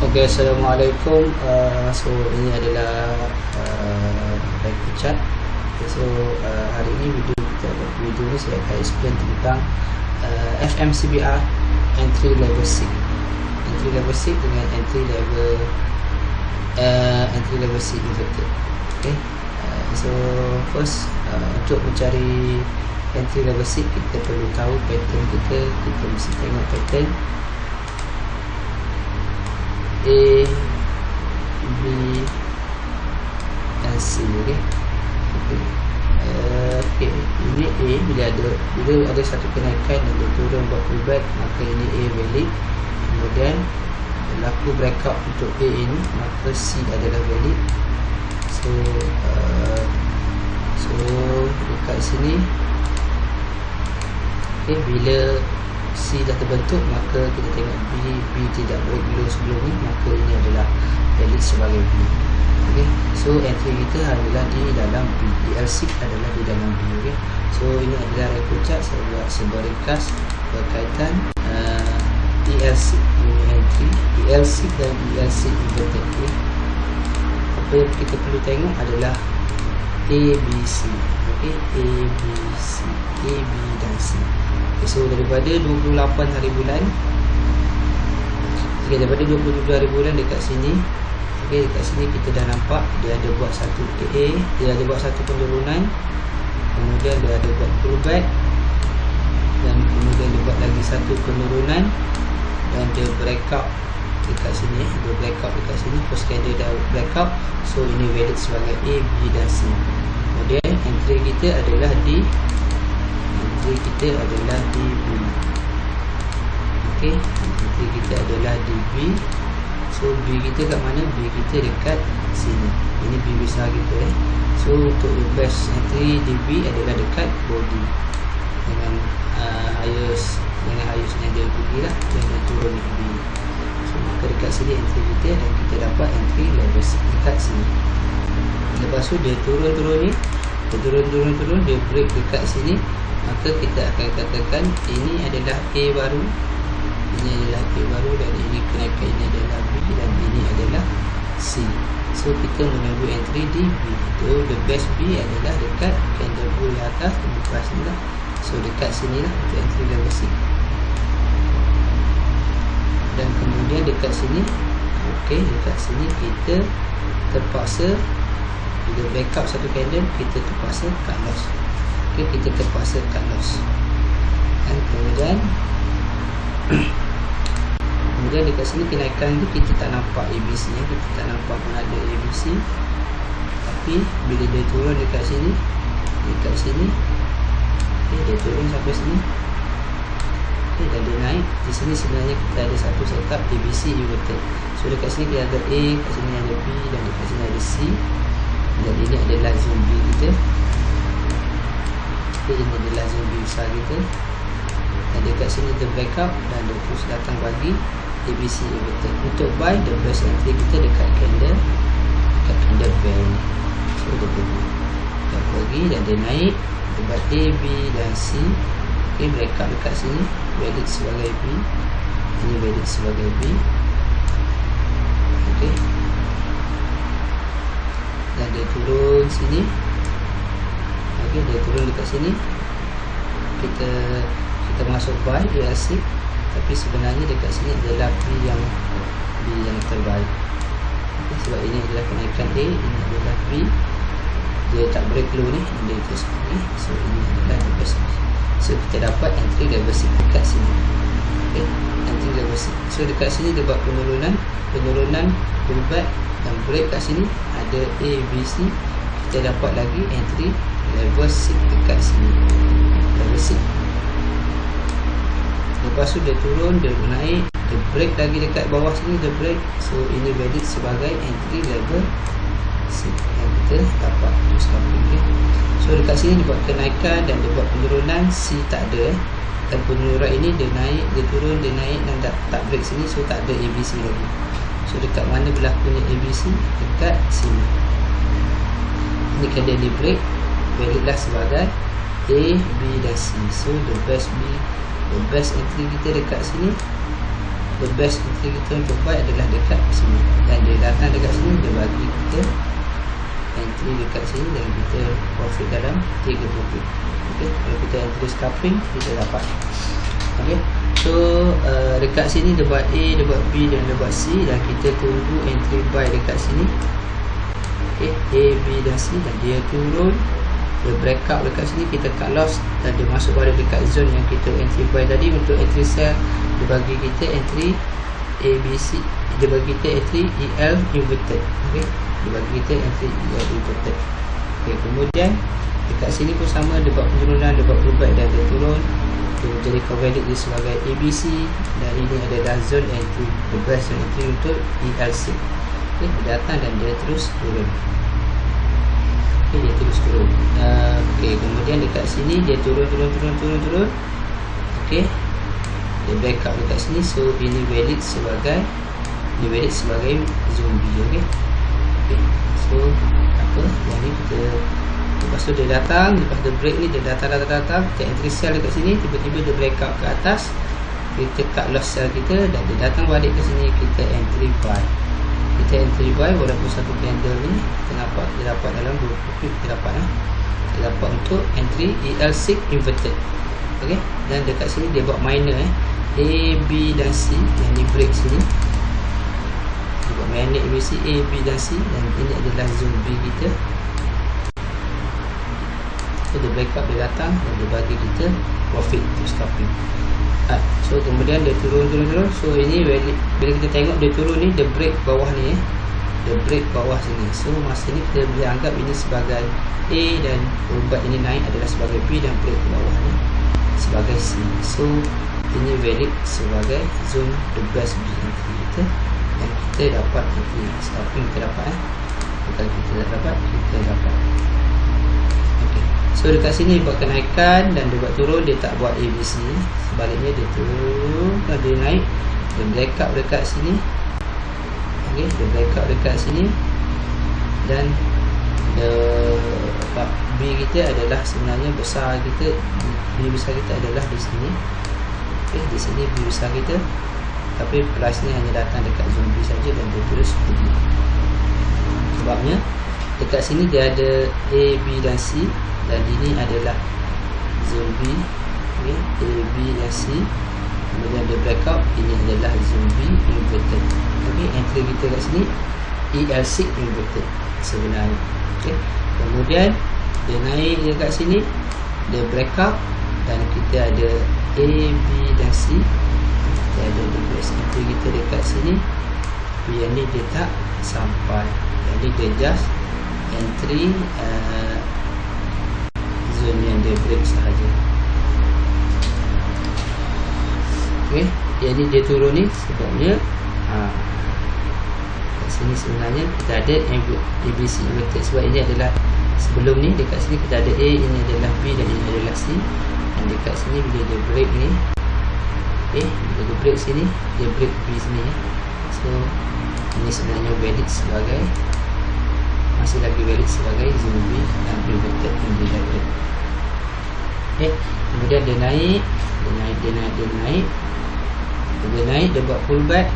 Okay, Assalamualaikum. So ini adalah record chart. Okay, so hari ini video ni saya akan explain tentang FMCBR entry level 6 dengan entry level C inverted. Okay, so first untuk mencari entry level C kita perlu tahu pattern kita mesti tengok pattern A, B dan C. Okay, ini A bila ada satu kenaikan dan dia turun buat pullback, maka ini A valid. Kemudian berlaku breakout untuk A ini, maka C adalah valid. So dekat sini, okay, bila C dah terbentuk, maka kita tengok B tidak break below sebelum ni, maka ini adalah valid sebagai B. Okay, so entry kita adalah di dalam B, ELC adalah di dalam B. Okay, so ini adalah record chart. Saya buat sebuah ringkas berkaitan ELC punya entry, ELC dan ELC inverted. Okay, apa yang kita perlu tengok adalah A, B, C. Okay, A, B, C, A, B dan C. Okay, so daripada 28 hari bulan, okay, daripada 27 hari bulan dekat sini, okay, dekat sini kita dah nampak dia ada buat satu AA, dia ada buat satu penurunan, kemudian dia ada buat pullback, dan kemudian dia buat lagi satu penurunan, dan dia breakout dekat sini, dia breakout dekat sini, first candle dah breakout, so ini valid sebagai A, B dan C. Kemudian entry kita adalah di B. Okay, entry kita adalah di B. So B kita kat mana? B kita dekat sini. Ini B besar kita. So untuk the best entry di B adalah dekat body dengan highest yang dia pergi lah, dan dia turun di B. So maka dekat sini entry kita, dan kita dapat entry level dekat sini. Lepas tu dia turun ni, dia break dekat sini, maka kita akan katakan ini adalah A baru, dan ini kenaikan ini adalah B, dan ini adalah C. So kita menunggu entry di B. So the best B adalah dekat candle bull yang atas, buka sini lah. So dekat sini lah untuk entry level C. Dan kemudian dekat sini, okay, dekat sini kita terpaksa bila backup satu candle, kita terpaksa cut loss. Okay, kita terpaksa cut loss. Dan kemudian dekat sini kenaikan tu kita tak nampak ABC nya, kita tak nampak pun ada ABC. Tapi bila dia turun dekat sini, okay, dia turun sampai sini, okay, dan dia naik. Di sini sebenarnya kita ada satu setup ABC inverted. So dekat sini kita ada A, kat sini ada B, dan dekat sini ada C. Dan ini adalah zone B kita. Okay, ini adalah zone B besar kita. Dan dekat sini dia breakout, dan dia terus datang bagi ABC inverted. Untuk buy, the best entry kita dekat candle bell. So dia pergi dan dia naik, dia buat A, B dan C. Okay, breakout dekat sini, valid sebagai B. Ini valid sebagai B. Okay, dan dia turun sini. Okay, dia turun dekat sini, kita masuk buy ELC, tapi sebenarnya dekat sini adalah B yang terbaik. Okay, sebab ini adalah kenaikan A, ini adalah B, dia tak break low ni, dia terus pergi. So ini adalah the best. So kita dapat entry level C dekat sini. Okay, entry level C. So dekat sini dia buat penurunan, pullback dan break kat sini, ada A, B, C. Kita dapat lagi entry level C dekat sini, level C. Lepas tu dia turun, dia naik, dia break lagi dekat bawah sini, dia break. So ini valid sebagai entry level C yang kita dapat terus copy. Okay, so dekat sini dia buat kenaikan dan dia buat penurunan, C tak ada. Dan penurunan ini dia naik, dia turun, dia naik dan tak break sini, so tak ada ABC lagi. So dekat mana berlakunya ABC? Dekat sini. Ini kan dia di break, valid lah sebagai A, B dan C. So the best entry kita dekat sini, the best entry kita untuk buy adalah dekat sini, dan dia datang dekat sini, dia bagi kita entry dekat sini dan kita profit dalam 3 profit. Okay, kalau kita entry scalping kita dapat. Okay, so dekat sini dia buat A, dia buat B dan dia buat C, dan kita tunggu entry buy dekat sini. Okay, A, B dan C, dan dia turun, dia breakout dekat sini, kita cut loss dan dia masuk pada dekat zone yang kita entry buy tadi. Untuk entry sell dia bagi kita entry A, B, C, dia bagi kita entry EL inverted. Okay, dia bagi kita entry EL inverted. Okay, kemudian dekat sini pun sama, dia buat penurunan, dia buat pullback dan dia turun, dia menjadikan valid dia sebagai ABC, dan ini adalah zone entry, the best zone entry untuk ELC. Okay, dia datang dan dia terus turun. Okay, dia terus turun. Okay, kemudian dekat sini dia turun. Okay, dia backup dekat sini, so ini valid sebagai zombie. Okay, so apa yang ni kita, lepas tu dia datang, lepas dia break ni, dia datang, kita entry sell dekat sini, tiba-tiba dia breakout ke atas, kita cut loss sell kita, dan dia datang balik ke sini, kita entry buy. Walaupun satu candle ni kita dapat dalam 2 profit, kita dapat untuk entry EL6 inverted. Okay, dan dekat sini dia buat minor A, B dan C, yang ni break sini, dia buat minor ABC, A, B dan C, dan ini adalah zone B kita. So dia break up, dia datang dan dia bagi kita profit to scalping. So kemudian dia turun. So ini bila kita tengok dia turun ni, dia break bawah ni, dia break bawah sini. So masa ni kita boleh anggap ini sebagai A, dan pullback ini naik adalah sebagai B, dan break ke bawah ni sebagai C. So ini valid sebagai zone the best B entry kita, dan kita dapat entry scalping, kita dapat bukan kita dapat. So dekat sini buat kenaikan dan dia buat turun, dia tak buat ABC. Sebaliknya dia turun dan dia naik, dia breakout dekat sini. Okay, dia breakout dekat sini, dan B kita adalah sebenarnya besar kita, B besar kita adalah di sini. Okay, di sini B besar kita, tapi price ni hanya datang dekat zone B saja dan dia terus pergi. Sebabnya dekat sini dia ada A, B dan C, dan ini adalah zone B. Okay, A, B dan C, kemudian dia breakout, ini adalah zone B inverted. Okay, entry kita kat sini EL6 inverted sebenarnya. Okay, kemudian dia naik dekat sini, dia breakout, dan kita ada A, B dan C, kita ada entry kita dekat sini. Yang ni dia tak sampai, yang ni dia just entry zone yang dia break sahaja. Okay, yang ni dia turun ni sebabnya kat sini sebenarnya kita ada ABC inverted, sebab ini adalah sebelum ni dekat sini kita ada A, ini adalah B dan ini adalah C, dan dekat sini bila dia break ni, bila dia break sini, dia break B sini. So ini sebenarnya valid sebagai, masih lagi valid sebagai zone B dan inverted inverted. Okay, kemudian dia naik, dia buat pullback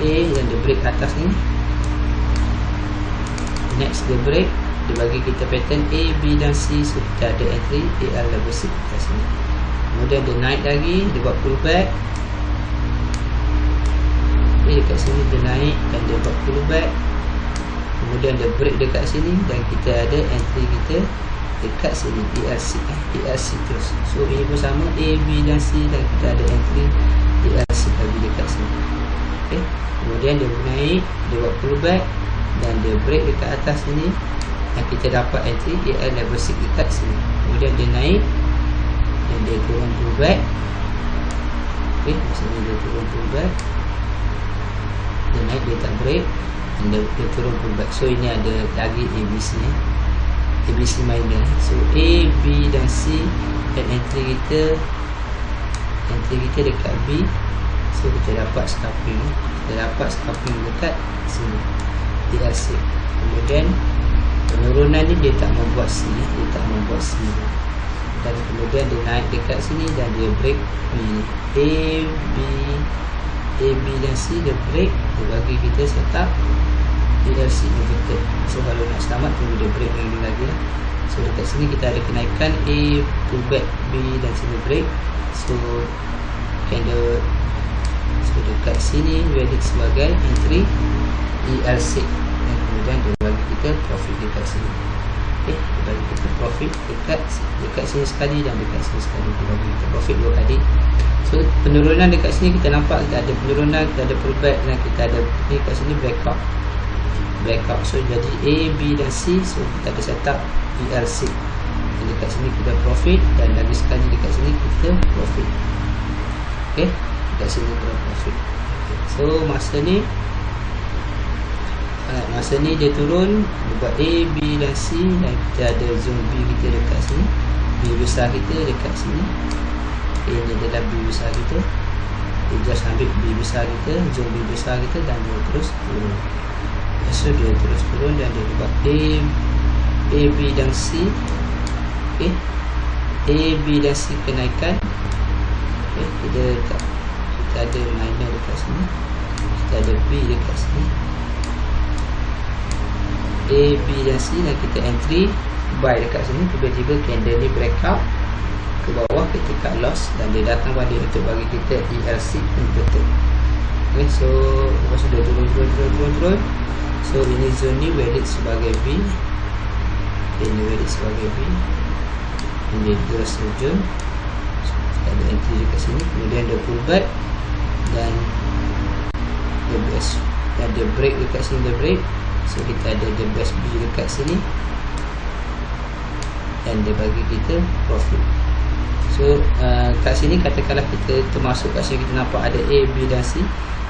dan dia break atas ni. Next dia break, dia bagi kita pattern A, B dan C, so kita ada entry AL level 6 kat sini. Kemudian dia naik lagi, dia buat pullback. Dekat sini dia naik dan dia buat pullback, kemudian dia break dekat sini, dan kita ada entry kita dekat sini ELC terus. So ini pun sama, A, B dan C, dan kita ada entry ELC lagi dekat sini. Okay, kemudian dia naik, dia buat pullback dan dia break dekat atas sini, dan kita dapat entry EL level 6 dekat sini. Kemudian dia naik dan dia turun pullback. Okay, maksudnya dia turun pullback, dia naik, dia tak break, dan dia turun pullback. So ini ada lagi ABC ni, ABC minor. So A, B dan C, dan entry kita dekat B. So kita dapat scalping, dekat sini ELC. Kemudian penurunan ni dia tak membuat C, dan kemudian dia naik dekat sini dan dia break B, A, B A, B dan C dia break, dia bagi kita setup ELC inverted. So kalau nak selamat tunggu dia break lagi lah. So dekat sini kita ada kenaikan A, pullback B dan sini break. So candle, so dekat sini valid sebagai entry ELC, dan kemudian dia bagi kita profit dekat sini. Okay, dia bagi kita profit dekat sini sekali dan dekat sini sekali, dia bagi kita profit 2 kali. So penurunan dekat sini kita nampak kita ada penurunan, kita ada pullback dan kita ada ni kat sini breakout. So jadi A, B dan C. So kita ada setup ELC. Dan dekat sini kita profit, dan lagi sekali dekat sini kita profit. Okay, dekat sini kita profit. So masa ni dia turun, dia buat A, B dan C, dan kita ada zone B kita dekat sini, B besar kita dekat sini. Okay, ini adalah B besar kita. Dia just ambil B besar kita, zone B besar kita, dan dia terus turun. So dia terus turun dan dia buat A, B dan C. Okay, A, B dan C kenaikan. Okay, kita ada minor dekat sini, kita ada B dekat sini, A, B dan C, dan kita entry buy dekat sini. Tiba-tiba candle ni breakout ke bawah, kita cut loss, dan dia datang balik untuk bagi kita ELC inverted. Okay, so lepas dia turun. So ini zone ni valid sebagai B, ini valid sebagai B, ini terus zone. So, kita ada entry dekat sini, kemudian dia pullback dan dia break dekat sini, dia break. So kita ada the best B dekat sini, dan dia bagi kita profit. So kat sini katakanlah kita termasuk kat sini, kita nampak ada A, B dan C,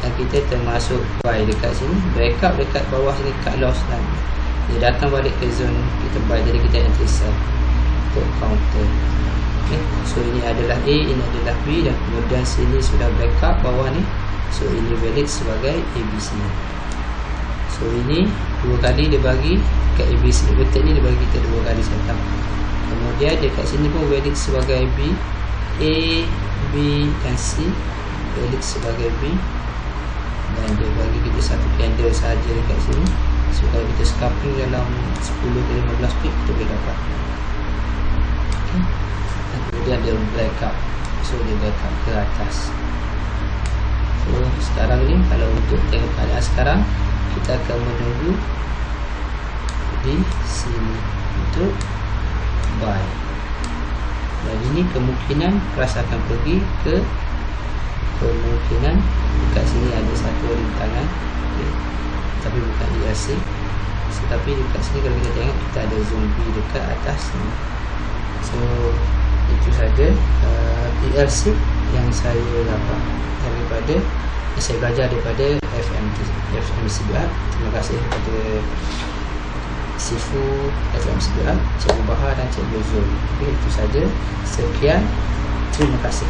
dan kita termasuk buy dekat sini, breakout dekat bawah sini, cut loss, dan dia datang balik ke zone kita buy. Jadi kita entry sell untuk counter. Okay, so ini adalah A, ini adalah B, dan kemudian sini sudah breakout bawah ni. So ini valid sebagai ABC. So ini 2 kali dia bagi kat ABC inverted ni, dia bagi kita 2 kali setup. Kemudian dekat sini pun valid sebagai B, A, B dan C valid sebagai B, dan dia bagi kita satu candle saja dekat sini. So kalau kita scalping dalam 10 ke 15 pip, kita boleh dapat. Okay, dan kemudian dia breakout. So dia breakout ke atas. So sekarang ni kalau untuk tengok keadaan sekarang, kita akan menunggu di sini untuk buy. Dan ini kemungkinan price akan pergi ke, kemungkinan dekat sini ada satu rintangan, okay, tapi bukan ELC. Tetapi dekat sini kalau kita tengok, kita ada zone B dekat atas ni. So itu saja ELC yang saya dapat daripada saya belajar daripada FMCBR. Terima kasih kepada Sifu FMCBR, Cikgu Bahar dan Cikgu Zul. Okay, itu saja. Sekian. Terima kasih.